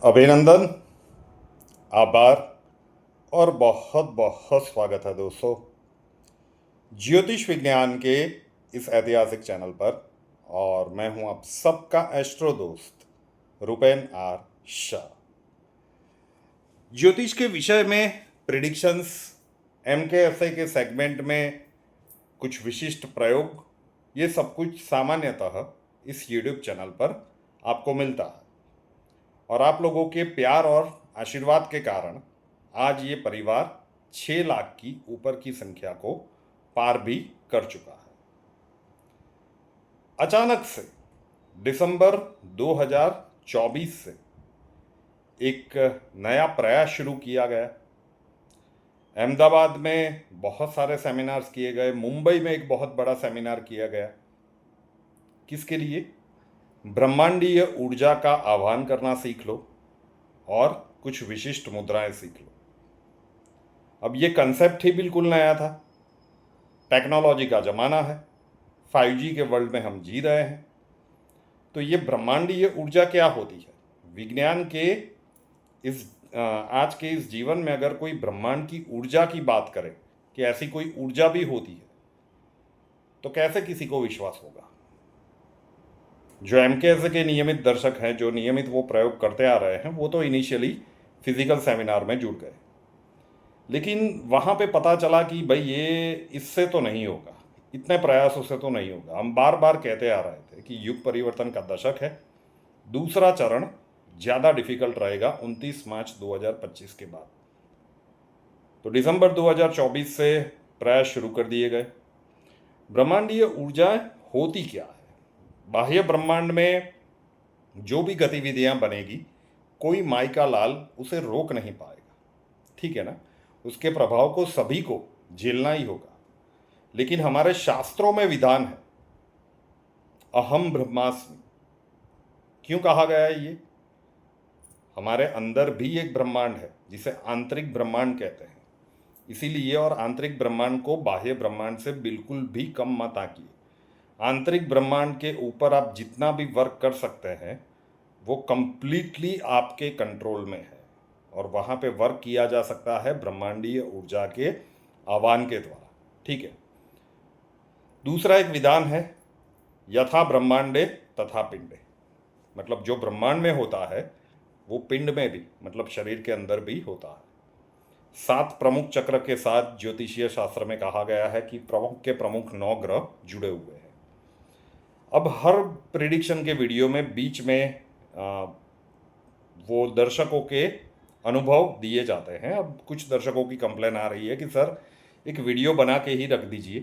अभिनंदन, आभार और बहुत बहुत स्वागत है दोस्तों ज्योतिष विज्ञान के इस ऐतिहासिक चैनल पर। और मैं हूं आप सबका एस्ट्रो दोस्त रुपेन आर शाह। ज्योतिष के विषय में प्रिडिक्शंस, एमकेएसए के सेगमेंट में कुछ विशिष्ट प्रयोग, ये सब कुछ सामान्यतः इस यूट्यूब चैनल पर आपको मिलता है। और आप लोगों के प्यार और आशीर्वाद के कारण आज ये परिवार 6 लाख की ऊपर की संख्या को पार भी कर चुका है। अचानक से दिसंबर 2024 से एक नया प्रयास शुरू किया गया। अहमदाबाद में बहुत सारे सेमिनार्स किए गए, मुंबई में एक बहुत बड़ा सेमिनार किया गया। किसके लिए? ब्रह्मांडीय ऊर्जा का आह्वान करना सीख लो और कुछ विशिष्ट मुद्राएं सीख लो। अब ये कंसेप्ट ही बिल्कुल नया था। टेक्नोलॉजी का ज़माना है, 5G के वर्ल्ड में हम जी रहे हैं। तो ये ब्रह्मांडीय ऊर्जा क्या होती है? विज्ञान के इस आज के इस जीवन में अगर कोई ब्रह्मांड की ऊर्जा की बात करे कि ऐसी कोई ऊर्जा भी होती है, तो कैसे किसी को विश्वास होगा? जो एमकेएस के नियमित दर्शक हैं, जो नियमित वो प्रयोग करते आ रहे हैं, वो तो इनिशियली फिजिकल सेमिनार में जुड़ गए, लेकिन वहाँ पे पता चला कि भाई ये इससे तो नहीं होगा, इतने प्रयासों से तो नहीं होगा। हम बार बार कहते आ रहे थे कि युग परिवर्तन का दशक है, दूसरा चरण ज़्यादा डिफिकल्ट रहेगा 29 मार्च 2025 के बाद। तो दिसंबर 2024 से प्रयास शुरू कर दिए गए। ब्रह्मांडीय ऊर्जा होती क्या है? बाह्य ब्रह्मांड में जो भी गतिविधियां बनेगी, कोई माई का लाल उसे रोक नहीं पाएगा, ठीक है ना? उसके प्रभाव को सभी को झेलना ही होगा। लेकिन हमारे शास्त्रों में विधान है, अहम ब्रह्मास्मि। क्यों कहा गया है ये? हमारे अंदर भी एक ब्रह्मांड है जिसे आंतरिक ब्रह्मांड कहते हैं। इसीलिए और आंतरिक ब्रह्मांड को बाह्य ब्रह्मांड से बिल्कुल भी कम मत आंकिए। आंतरिक ब्रह्मांड के ऊपर आप जितना भी वर्क कर सकते हैं वो कंप्लीटली आपके कंट्रोल में है, और वहाँ पे वर्क किया जा सकता है ब्रह्मांडीय ऊर्जा के आह्वान के द्वारा, ठीक है। दूसरा एक विधान है, यथा ब्रह्मांडे तथा पिंडे। मतलब जो ब्रह्मांड में होता है वो पिंड में भी, मतलब शरीर के अंदर भी होता है। 7 प्रमुख चक्र के साथ ज्योतिषीय शास्त्र में कहा गया है कि प्रमुख के प्रमुख 9 ग्रह जुड़े हुए हैं। अब हर प्रिडिक्शन के वीडियो में बीच में वो दर्शकों के अनुभव दिए जाते हैं। अब कुछ दर्शकों की कंप्लेन आ रही है कि सर एक वीडियो बना के ही रख दीजिए,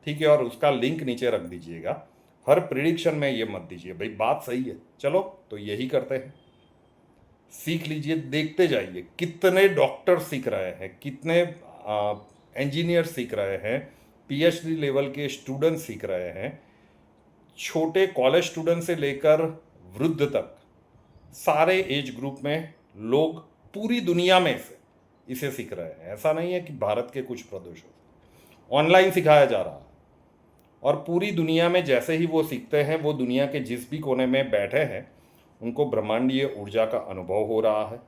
ठीक है, और उसका लिंक नीचे रख दीजिएगा, हर प्रिडिक्शन में ये मत दीजिए। भाई बात सही है, चलो तो यही करते हैं। सीख लीजिए, देखते जाइए कितने डॉक्टर सीख रहे हैं, कितने इंजीनियर सीख रहे हैं, पीएचडी लेवल के स्टूडेंट सीख रहे हैं, छोटे कॉलेज स्टूडेंट से लेकर वृद्ध तक सारे एज ग्रुप में लोग पूरी दुनिया में से इसे सीख रहे हैं। ऐसा नहीं है कि भारत के कुछ प्रदेशों, ऑनलाइन सिखाया जा रहा है। और पूरी दुनिया में जैसे ही वो सीखते हैं, वो दुनिया के जिस भी कोने में बैठे हैं उनको ब्रह्मांडीय ऊर्जा का अनुभव हो रहा है।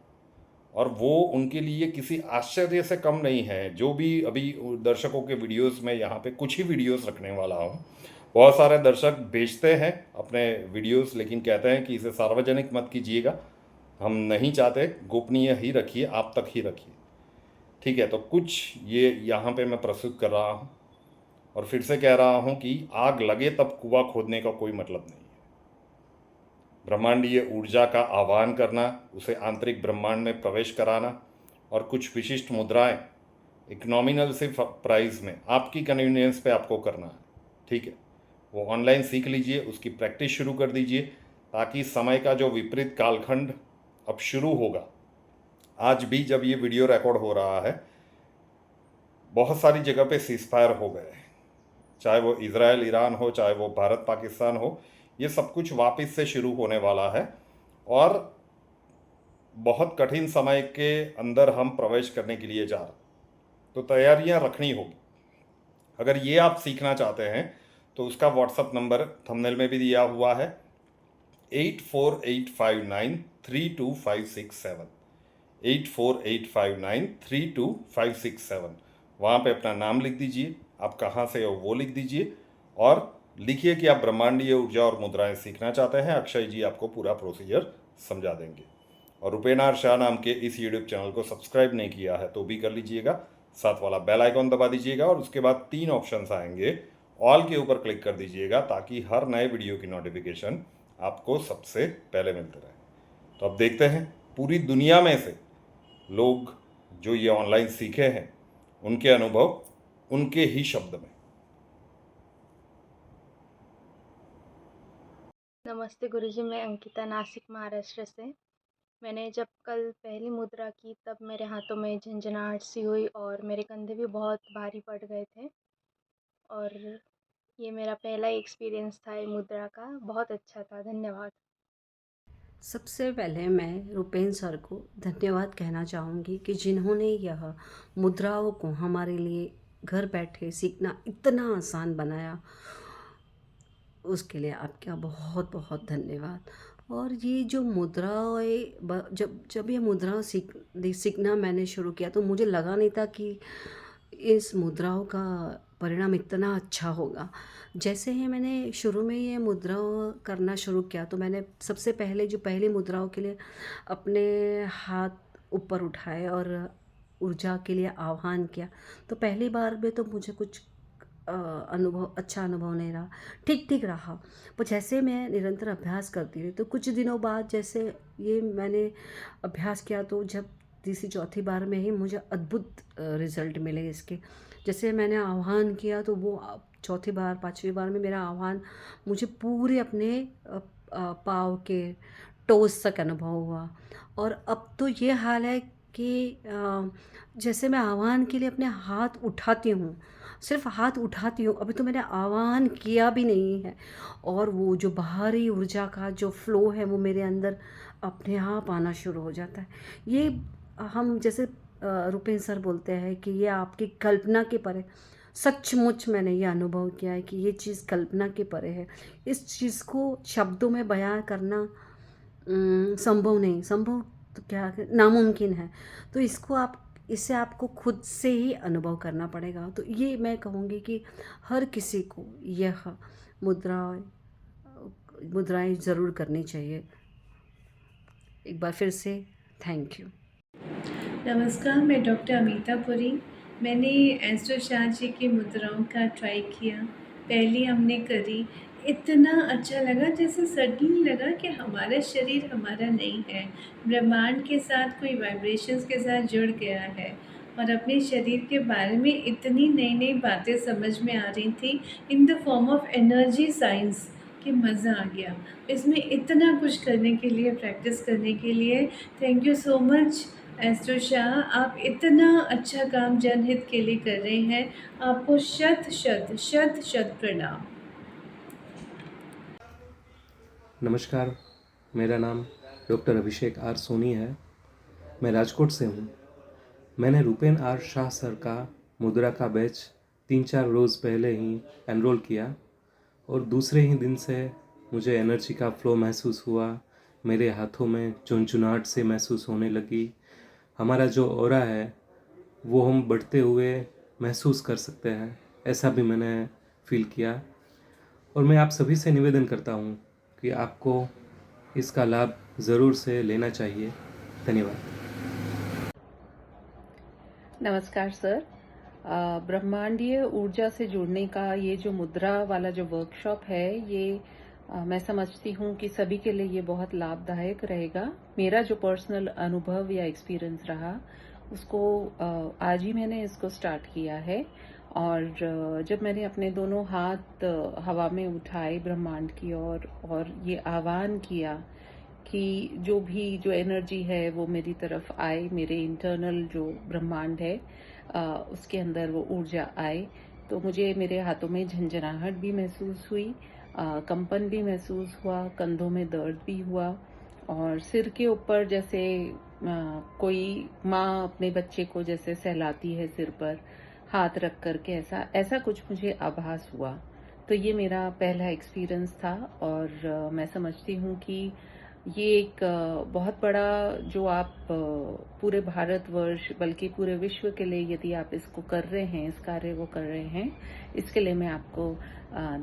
और वो उनके लिए किसी आश्चर्य से कम नहीं है। जो भी अभी दर्शकों के वीडियोस में यहाँ पे कुछ ही वीडियोस रखने वाला हूँ, बहुत सारे दर्शक भेजते हैं अपने वीडियोस, लेकिन कहते हैं कि इसे सार्वजनिक मत कीजिएगा, हम नहीं चाहते, गोपनीय ही रखिए, आप तक ही रखिए, ठीक है। तो कुछ ये यहाँ पे मैं प्रस्तुत कर रहा हूँ, और फिर से कह रहा हूँ कि आग लगे तब कुआं खोदने का कोई मतलब नहीं है। ब्रह्मांडीय ऊर्जा का आह्वान करना, उसे आंतरिक ब्रह्मांड में प्रवेश कराना, और कुछ विशिष्ट मुद्राएं एक नॉमिनल से प्राइस में आपकी कन्वीनियंस पे आपको करना है, ठीक है। वो ऑनलाइन सीख लीजिए, उसकी प्रैक्टिस शुरू कर दीजिए, ताकि समय का जो विपरीत कालखंड अब शुरू होगा, आज भी जब ये वीडियो रिकॉर्ड हो रहा है बहुत सारी जगह पे सीजफायर हो गए, चाहे वो इजराइल ईरान हो, चाहे वो भारत पाकिस्तान हो, ये सब कुछ वापस से शुरू होने वाला है। और बहुत कठिन समय के अंदर हम प्रवेश करने के लिए जा रहे हैं, तो तैयारियां रखनी होगी। अगर ये आप सीखना चाहते हैं तो उसका व्हाट्सअप नंबर थंबनेल में भी दिया हुआ है, 8485932567, 8485932567। वहाँ पे अपना नाम लिख दीजिए, आप कहाँ से हो वो लिख दीजिए, और लिखिए कि आप ब्रह्मांडीय ऊर्जा और मुद्राएं सीखना चाहते हैं। अक्षय जी आपको पूरा प्रोसीजर समझा देंगे। और रुपेन आर शाह नाम के इस यूट्यूब चैनल को सब्सक्राइब नहीं किया है तो भी कर लीजिएगा, साथ वाला बेल आइकॉन दबा दीजिएगा, और उसके बाद 3 ऑप्शंस आएंगे, ऑल के ऊपर क्लिक कर दीजिएगा ताकि हर नए वीडियो की नोटिफिकेशन आपको सबसे पहले मिलते रहे। तो अब देखते हैं पूरी दुनिया में से लोग जो ये ऑनलाइन सीखे हैं उनके अनुभव उनके ही शब्द में। नमस्ते गुरुजी, मैं अंकिता नासिक महाराष्ट्र से। मैंने जब कल पहली मुद्रा की तब मेरे हाथों में झंझनाहट सी हुई और मेरे कंधे भी बहुत भारी पड़ गए थे। और ये मेरा पहला एक्सपीरियंस था ये मुद्रा का, बहुत अच्छा था। धन्यवाद। सबसे पहले मैं रुपेन सर को धन्यवाद कहना चाहूँगी कि जिन्होंने यह मुद्राओं को हमारे लिए घर बैठे सीखना इतना आसान बनाया, उसके लिए आपका बहुत बहुत धन्यवाद। और ये जो मुद्राएं जब जब ये मुद्राओं सीखना मैंने शुरू किया तो मुझे लगा नहीं था कि इस मुद्राओं का परिणाम इतना अच्छा होगा। जैसे ही मैंने शुरू में ये मुद्राओं करना शुरू किया तो मैंने सबसे पहले जो पहली मुद्राओं के लिए अपने हाथ ऊपर उठाए और ऊर्जा के लिए आह्वान किया। तो पहली बार में तो मुझे कुछ अच्छा अनुभव नहीं रहा, ठीक ठीक रहा। पर जैसे मैं निरंतर अभ्यास करती रही तो कुछ दिनों बाद जैसे ये मैंने अभ्यास किया तो जब तीसरी चौथी बार में ही मुझे अद्भुत रिजल्ट मिले इसके। जैसे मैंने आह्वान किया तो वो चौथी बार पांचवी बार में मेरा आह्वान मुझे पूरे अपने पाँव के टोस तक अनुभव हुआ। और अब तो ये हाल है कि जैसे मैं आह्वान के लिए अपने हाथ उठाती हूँ, सिर्फ हाथ उठाती हूँ, अभी तो मैंने आह्वान किया भी नहीं है, और वो जो बाहरी ऊर्जा का जो फ्लो है वो मेरे अंदर अपने आप आना शुरू हो जाता है। ये हम जैसे रुपेन सर बोलते हैं कि ये आपकी कल्पना के परे। सचमुच मैंने ये अनुभव किया है कि ये चीज़ कल्पना के परे है। इस चीज़ को शब्दों में बयां करना संभव नहीं, संभव तो क्या, नामुमकिन है। तो इससे आपको खुद से ही अनुभव करना पड़ेगा। तो ये मैं कहूँगी कि हर किसी को यह मुद्राएं ज़रूर करनी चाहिए। एक बार फिर से थैंक यू। नमस्कार, मैं डॉक्टर अमिता पुरी। मैंने एस्ट्रो शाह जी की मुद्राओं का ट्राई किया। पहली हमने करी, इतना अच्छा लगा, जैसे सडनली लगा कि हमारा शरीर हमारा नहीं है, ब्रह्मांड के साथ कोई वाइब्रेशंस के साथ जुड़ गया है। और अपने शरीर के बारे में इतनी नई नई बातें समझ में आ रही थी in the form of energy science कि मज़ा आ गया। इसमें इतना कुछ करने के लिए, प्रैक्टिस करने के लिए thank you so much astro Shah. आप इतना अच्छा काम जनहित के लिए कर रहे हैं, आपको शत शत शत शत प्रणाम। नमस्कार, मेरा नाम डॉक्टर अभिषेक आर सोनी है। मैं राजकोट से हूँ। मैंने रुपेन आर शाह सर का मुद्रा का बैच 3-4 रोज़ पहले ही एनरोल किया, और दूसरे ही दिन से मुझे एनर्जी का फ्लो महसूस हुआ। मेरे हाथों में चुनचुनाहट से महसूस होने लगी। हमारा जो ऑरा है वो हम बढ़ते हुए महसूस कर सकते हैं, ऐसा भी मैंने फील किया। और मैं आप सभी से निवेदन करता हूँ कि आपको इसका लाभ ज़रूर से लेना चाहिए। धन्यवाद। नमस्कार सर। ब्रह्मांडीय ऊर्जा से जुड़ने का ये जो मुद्रा वाला जो वर्कशॉप है, ये मैं समझती हूँ कि सभी के लिए ये बहुत लाभदायक रहेगा। मेरा जो पर्सनल अनुभव या एक्सपीरियंस रहा उसको आज ही मैंने इसको स्टार्ट किया है। और जब मैंने अपने दोनों हाथ हवा में उठाए ब्रह्मांड की और ये आह्वान किया कि जो एनर्जी है वो मेरी तरफ आए, मेरे इंटरनल जो ब्रह्मांड है उसके अंदर वो ऊर्जा आए, तो मुझे मेरे हाथों में झंझनाहट भी महसूस हुई, कंपन भी महसूस हुआ, कंधों में दर्द भी हुआ, और सिर के ऊपर जैसे कोई माँ अपने बच्चे को जैसे सहलाती है सिर पर हाथ रख करके, ऐसा कुछ मुझे आभास हुआ। तो ये मेरा पहला एक्सपीरियंस था और मैं समझती हूँ कि ये एक बहुत बड़ा जो आप पूरे भारतवर्ष बल्कि पूरे विश्व के लिए यदि आप इसको कर रहे हैं, इस कार्य को कर रहे हैं, इसके लिए मैं आपको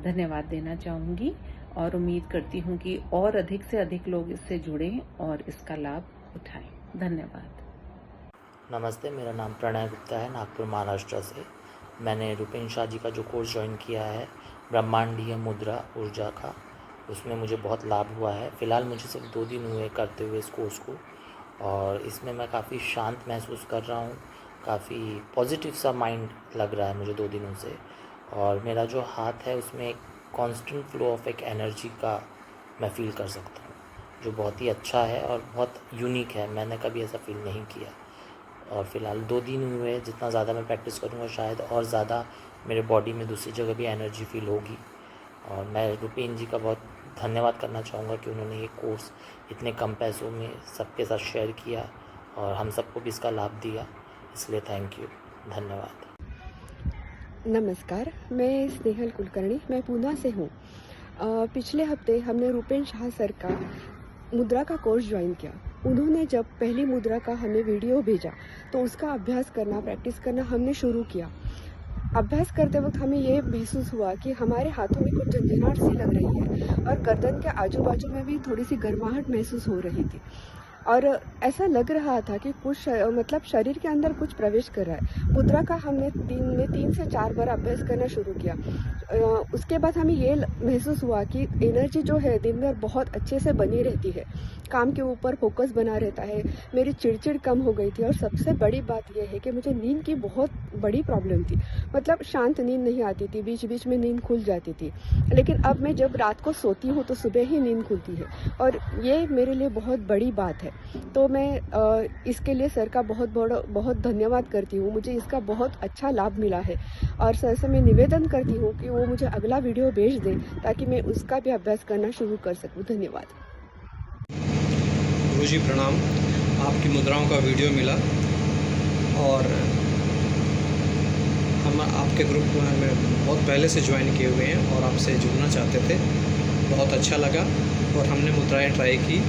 धन्यवाद देना चाहूँगी और उम्मीद करती हूँ कि और अधिक से अधिक लोग इससे जुड़ें और इसका लाभ उठाएं। धन्यवाद। नमस्ते, मेरा नाम प्रणय गुप्ता है, नागपुर महाराष्ट्र से। मैंने रुपेन शाह जी का जो कोर्स ज्वाइन किया है ब्रह्मांडीय मुद्रा ऊर्जा का, उसमें मुझे बहुत लाभ हुआ है। फ़िलहाल मुझे सिर्फ 2 दिन हुए करते हुए इस कोर्स को, और इसमें मैं काफ़ी शांत महसूस कर रहा हूँ। काफ़ी पॉजिटिव सा माइंड लग रहा है मुझे 2 दिनों से, और मेरा जो हाथ है उसमें एक कांस्टेंट फ्लो ऑफ एक एनर्जी का मैं फ़ील कर सकता हूँ, जो बहुत ही अच्छा है और बहुत यूनिक है। मैंने कभी ऐसा फ़ील नहीं किया। और फ़िलहाल 2 दिन हुए, जितना ज़्यादा मैं प्रैक्टिस करूँगा शायद और ज़्यादा मेरे बॉडी में दूसरी जगह भी एनर्जी फ़ील होगी। और मैं रुपेन जी का बहुत धन्यवाद करना चाहूँगा कि उन्होंने ये कोर्स इतने कम पैसों में सबके साथ शेयर किया और हम सबको भी इसका लाभ दिया, इसलिए थैंक यू, धन्यवाद। नमस्कार, मैं स्नेहल कुलकर्णी, मैं पूना से हूँ। पिछले हफ्ते हमने रुपेन शाह सर का मुद्रा का कोर्स ज्वाइन किया। उन्होंने जब पहली मुद्रा का हमें वीडियो भेजा तो उसका अभ्यास करना, प्रैक्टिस करना हमने शुरू किया। अभ्यास करते वक्त हमें ये महसूस हुआ कि हमारे हाथों में कुछ झंझनाहट सी लग रही है और गर्दन के आजू बाजू में भी थोड़ी सी गर्माहट महसूस हो रही थी, और ऐसा लग रहा था कि कुछ मतलब शरीर के अंदर कुछ प्रवेश कर रहा है। मुद्रा का हमने दिन में 3 से 4 बार अभ्यास करना शुरू किया। उसके बाद हमें ये महसूस हुआ कि एनर्जी जो है दिन भर बहुत अच्छे से बनी रहती है, काम के ऊपर फोकस बना रहता है। मेरी चिड़चिड़ कम हो गई थी, और सबसे बड़ी बात यह है कि मुझे नींद की बहुत बड़ी प्रॉब्लम थी। मतलब शांत नींद नहीं आती थी, बीच बीच में नींद खुल जाती थी। लेकिन अब मैं जब रात को सोती हूँ तो सुबह ही नींद खुलती है, और ये मेरे लिए बहुत बड़ी बात है। तो मैं इसके लिए सर का बहुत धन्यवाद करती हूँ। मुझे इसका बहुत अच्छा लाभ मिला है, और सर से मैं निवेदन करती हूँ कि वो मुझे अगला वीडियो भेज दें ताकि मैं उसका भी अभ्यास करना शुरू कर सकूँ। धन्यवाद। गुरुजी प्रणाम। आपकी मुद्राओं का वीडियो मिला और हम आपके ग्रुप में बहुत पहले से ज्वाइन किए हुए हैं और आपसे जुड़ना चाहते थे। बहुत अच्छा लगा और हमने मुद्राएं ट्राई की।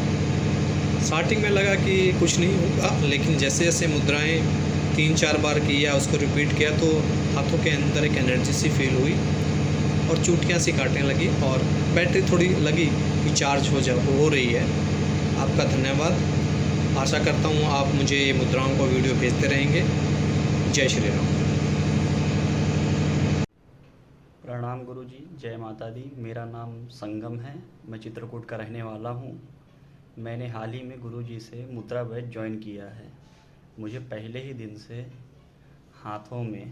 स्टार्टिंग में लगा कि कुछ नहीं होगा, लेकिन जैसे जैसे मुद्राएं 3-4 बार की या उसको रिपीट किया तो हाथों के अंदर एक एनर्जी सी फील हुई और चूटियाँ सी काटने लगी, और बैटरी थोड़ी लगी कि चार्ज हो रही है। आपका धन्यवाद। आशा करता हूँ आप मुझे ये मुद्राओं का वीडियो भेजते रहेंगे। जय श्री राम। प्रणाम गुरुजी, जय माता दी। मेरा नाम संगम है, मैं चित्रकूट का रहने वाला हूँ। मैंने हाल ही में गुरुजी से मुद्रा बैच ज्वाइन किया है। मुझे पहले ही दिन से हाथों में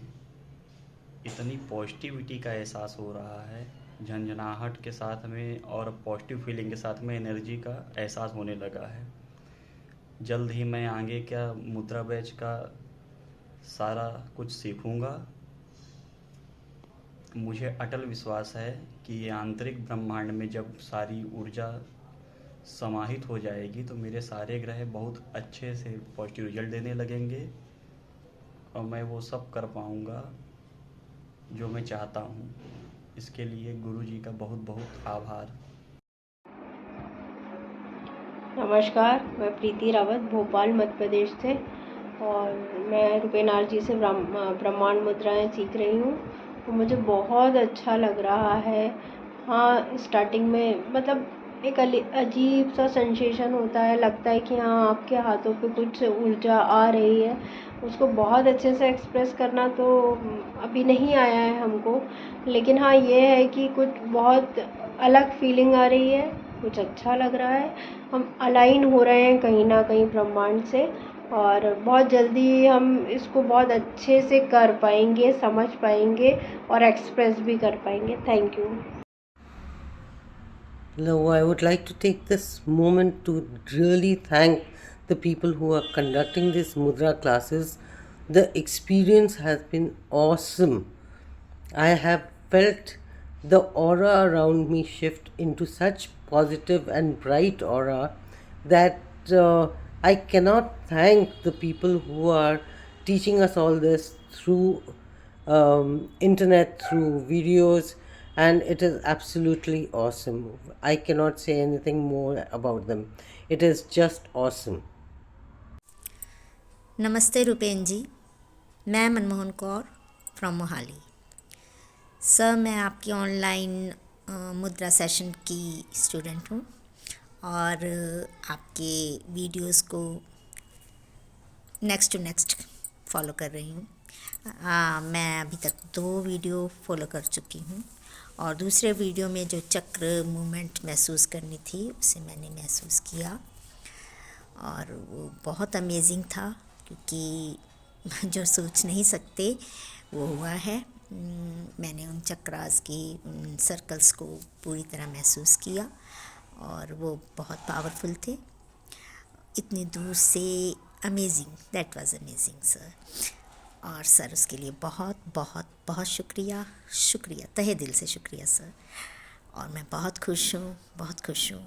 इतनी पॉजिटिविटी का एहसास हो रहा है, झंझनाहट के साथ में और पॉजिटिव फीलिंग के साथ में एनर्जी का एहसास होने लगा है। जल्द ही मैं आगे क्या मुद्रा बैच का सारा कुछ सीखूंगा। मुझे अटल विश्वास है कि ये आंतरिक ब्रह्मांड में जब सारी ऊर्जा समाहित हो जाएगी तो मेरे सारे ग्रह बहुत अच्छे से पॉजिटिव रिजल्ट देने लगेंगे और मैं वो सब कर पाऊँगा जो मैं चाहता हूँ। इसके लिए गुरु जी का बहुत बहुत आभार। नमस्कार, मैं प्रीति रावत भोपाल मध्य प्रदेश से, और मैं रुपेन आर जी से ब्रह्मांड मुद्राएं सीख रही हूँ। तो मुझे बहुत अच्छा लग रहा है। हाँ, स्टार्टिंग में मतलब एक अजीब सा सेंसेशन होता है, लगता है कि हाँ आपके हाथों पे कुछ ऊर्जा आ रही है। उसको बहुत अच्छे से एक्सप्रेस करना तो अभी नहीं आया है हमको, लेकिन हाँ ये है कि कुछ बहुत अलग फीलिंग आ रही है, कुछ अच्छा लग रहा है। हम अलाइन हो रहे हैं कहीं ना कहीं ब्रह्मांड से, और बहुत जल्दी हम इसको बहुत अच्छे से कर पाएंगे, समझ पाएंगे और एक्सप्रेस भी कर पाएंगे। Thank you. Hello, I would like to take this moment to really thank the people who are conducting these mudra classes. The experience has been awesome. I have felt the aura around me shift into such positive and bright aura that I cannot thank the people who are teaching us all this through internet, through videos, and it is absolutely awesome. I cannot say anything more about them. It is just awesome. नमस्ते रुपेन जी, मैं Manmohan Kaur from Mohali. Sir, मैं आपकी online मुद्रा session की student हूँ और आपके videos को नेक्स्ट टू नेक्स्ट फॉलो कर रही हूँ। मैं अभी तक 2 वीडियो फॉलो कर चुकी हूँ और दूसरे वीडियो में जो चक्र मूवमेंट महसूस करनी थी उसे मैंने महसूस किया और वो बहुत अमेजिंग था, क्योंकि जो सोच नहीं सकते वो हुआ है। मैंने उन चक्रास की उन सर्कल्स को पूरी तरह महसूस किया और वो बहुत पावरफुल थे, इतनी दूर से। Amazing, that was amazing sir. और सर उसके लिए बहुत बहुत बहुत शुक्रिया, तहे दिल से शुक्रिया सर। और मैं बहुत खुश हूँ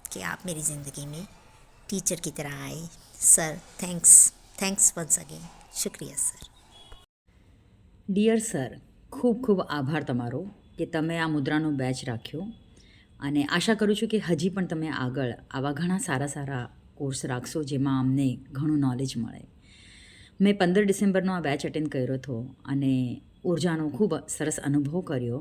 कि आप मेरी ज़िंदगी में टीचर की तरह आए। सर थैंक्स वंस अगेन, शुक्रिया सर। ડિયર સર, ખૂબ ખૂબ આભાર તમારો કે તમે આ મુદ્રાનો બેચ રાખ્યો અને આશા કરું છું કે હજી પણ તમે આગળ આવા ઘણા સારા કોર્સ રાખશો જેમાં અમને ઘણું નોલેજ મળે. મેં 15 ડિસેમ્બરનો આ બેચ અટેન્ડ કર્યો હતો અને ઉર્જાનો ખૂબ સરસ અનુભવ કર્યો.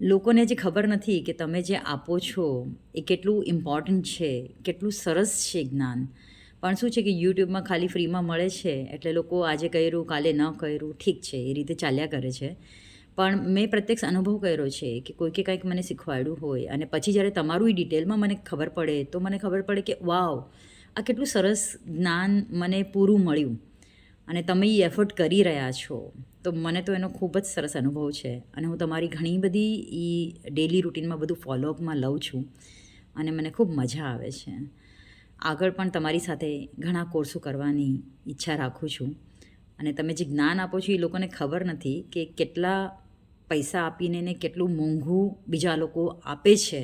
લોકોને જે ખબર નથી કે તમે જે આપો છો એ કેટલું ઇમ્પોર્ટન્ટ છે, કેટલું સરસ છે જ્ઞાન. પણ શું છે કે યુટ્યુબમાં ખાલી ફ્રીમાં મળે છે એટલે લોકો આજે કર્યું કાલે ન કર્યું, ઠીક છે, એ રીતે ચાલ્યા કરે છે. પણ મેં પ્રત્યક્ષ અનુભવ કર્યો છે કે કોઈકે કંઈક મને શીખવાડ્યું હોય અને પછી જ્યારે તમારું એ ડિટેલમાં મને ખબર પડે તો મને ખબર પડે કે વાવ, આ કેટલું સરસ જ્ઞાન મને પૂરું મળ્યું અને તમે એ એફર્ટ કરી રહ્યા છો. તો મને તો એનો ખૂબ જ સરસ અનુભવ છે અને હું તમારી ઘણી બધી એ ડેલી રૂટીનમાં બધું ફોલોઅપમાં લઉં છું અને મને ખૂબ મજા આવે છે. આગળ પણ તમારી સાથે ઘણા કોર્સો કરવાની ઈચ્છા રાખું છું અને તમે જે જ્ઞાન આપો છો એ લોકોને ખબર નથી કે કેટલા પૈસા આપીને ને કેટલું મોંઘું બીજા લોકો આપે છે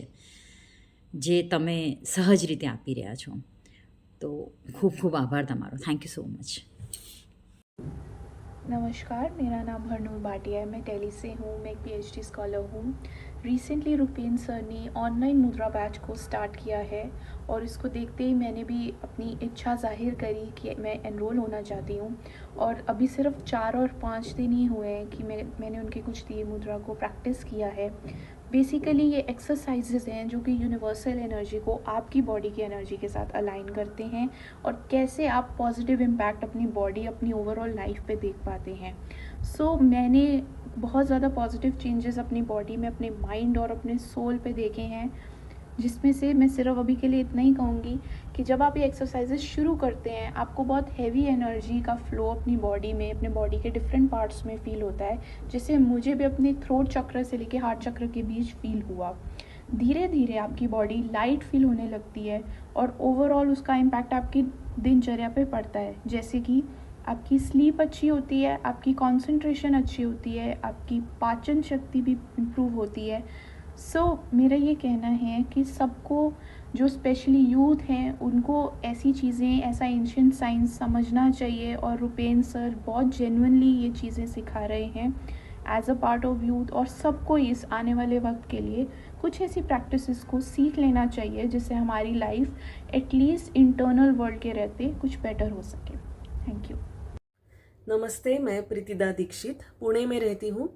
જે તમે સહજ રીતે આપી રહ્યા છો. તો ખૂબ ખૂબ આભાર તમારો. Thank you so much. नमस्कार, मेरा नाम हरनूर भाटिया है। मैं दिल्ली से हूँ। मैं एक PhD स्कॉलर हूँ। रिसेंटली रुपेन सर ने ऑनलाइन मुद्रा बैच को स्टार्ट किया है और इसको देखते ही मैंने भी अपनी इच्छा जाहिर करी कि मैं एनरोल होना चाहती हूँ। और अभी सिर्फ 4 और 5 दिन ही हुए हैं कि मैंने उनके कुछ दिए मुद्रा को प्रैक्टिस किया है। बेसिकली ये एक्सरसाइजेज हैं जो कि यूनिवर्सल एनर्जी को आपकी बॉडी की एनर्जी के साथ अलाइन करते हैं और कैसे आप पॉजिटिव इम्पैक्ट अपनी बॉडी, अपनी ओवरऑल लाइफ पे देख पाते हैं। सो मैंने बहुत ज़्यादा पॉजिटिव चेंजेस अपनी बॉडी में, अपने माइंड और अपने सोल पे देखे हैं, जिसमें से मैं सिर्फ अभी के लिए इतना ही कहूँगी कि जब आप ये एक्सरसाइजेस शुरू करते हैं आपको बहुत हैवी एनर्जी का फ्लो अपनी बॉडी में, अपने बॉडी के डिफरेंट पार्ट्स में फ़ील होता है, जिससे मुझे भी अपने थ्रोट चक्र से लेके हार्ट चक्र के बीच फील हुआ। धीरे धीरे आपकी बॉडी लाइट फील होने लगती है और ओवरऑल उसका इम्पैक्ट आपकी दिनचर्या पे पड़ता है, जैसे कि आपकी स्लीप अच्छी होती है, आपकी कंसंट्रेशन अच्छी होती है, आपकी पाचन शक्ति भी इम्प्रूव होती है। सो मेरा ये कहना है कि सबको, जो स्पेशली यूथ हैं, उनको ऐसी चीज़ें, ऐसा एंशिएंट साइंस समझना चाहिए और रुपेन सर बहुत जेन्युइनली ये चीज़ें सिखा रहे हैं as a part of youth. और सबको इस आने वाले वक्त के लिए कुछ ऐसी प्रैक्टिसेस को सीख लेना चाहिए जिससे हमारी लाइफ एटलीस्ट इंटरनल वर्ल्ड के रहते कुछ बेटर हो सके। Thank you. नमस्ते, मैं प्रीतिदा दीक्षित पुणे में रहती हूँ।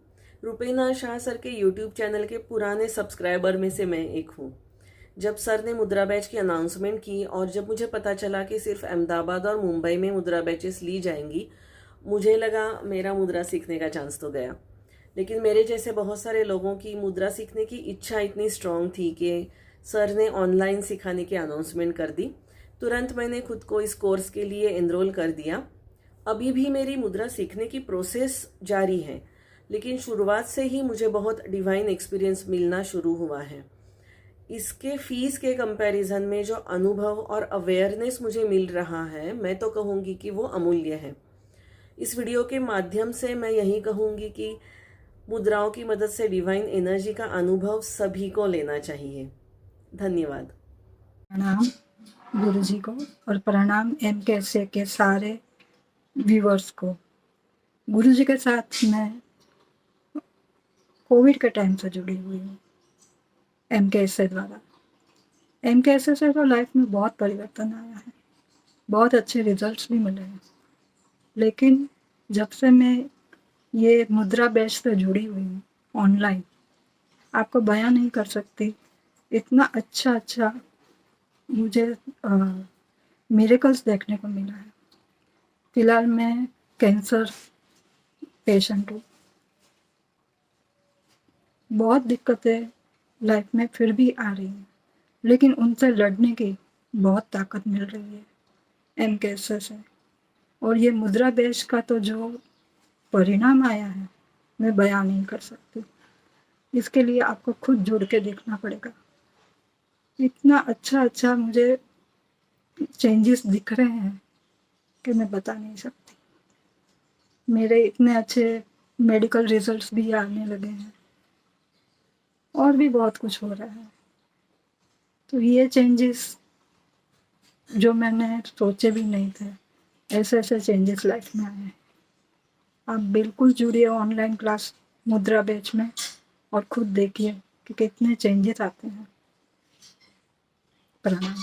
रुपेन आर शाह सर के यूट्यूब चैनल के पुराने सब्सक्राइबर में से मैं एक हूँ। जब सर ने मुद्रा बैच की अनाउंसमेंट की और जब मुझे पता चला कि सिर्फ अहमदाबाद और मुंबई में मुद्रा बैचेस ली जाएंगी, मुझे लगा मेरा मुद्रा सीखने का चांस तो गया। लेकिन मेरे जैसे बहुत सारे लोगों की मुद्रा सीखने की इच्छा इतनी स्ट्रांग थी कि सर ने ऑनलाइन सिखाने की अनाउंसमेंट कर दी। तुरंत मैंने खुद को इस कोर्स के लिए एनरोल कर दिया। अभी भी मेरी मुद्रा सीखने की प्रोसेस जारी है, लेकिन शुरुआत से ही मुझे बहुत डिवाइन एक्सपीरियंस मिलना शुरू हुआ है। इसके फीस के कंपैरिजन में जो अनुभव और अवेयरनेस मुझे मिल रहा है, मैं तो कहूँगी कि वो अमूल्य है। इस वीडियो के माध्यम से मैं यही कहूँगी कि मुद्राओं की मदद से डिवाइन एनर्जी का अनुभव सभी को लेना चाहिए। धन्यवाद। प्रणाम गुरुजी को और प्रणाम MKSA के सारे व्यूवर्स को। गुरुजी के साथ मैं कोविड के टाइम से जुड़ी हुई हूँ MKSA द्वारा। MKSA से तो लाइफ में बहुत परिवर्तन आया है, बहुत अच्छे रिजल्ट्स भी मिले हैं। लेकिन जब से मैं ये मुद्रा बैच से जुड़ी हुई हूँ ऑनलाइन, आपको बयां नहीं कर सकती, इतना अच्छा मुझे मिरेकल्स देखने को मिला है। फिलहाल मैं कैंसर पेशेंट हूँ, बहुत दिक्कतें लाइफ में फिर भी आ रही हैं, लेकिन उनसे लड़ने की बहुत ताकत मिल रही है MKSA से। और ये मुद्रा बैच का तो जो परिणाम आया है मैं बयां नहीं कर सकती, इसके लिए आपको खुद जुड़ के देखना पड़ेगा। इतना अच्छा मुझे चेंजेस दिख रहे हैं कि मैं बता नहीं सकती। मेरे इतने अच्छे मेडिकल रिजल्ट्स भी आने लगे हैं और भी बहुत कुछ हो रहा है। तो ये चेंजेस जो मैंने सोचे भी नहीं थे, ऐसे चेंजेस लाइफ में आए हैं। आप बिल्कुल जुड़िए ऑनलाइन क्लास मुद्रा बैच में और खुद देखिए कि कितने चेंजेस आते हैं। प्रणाम।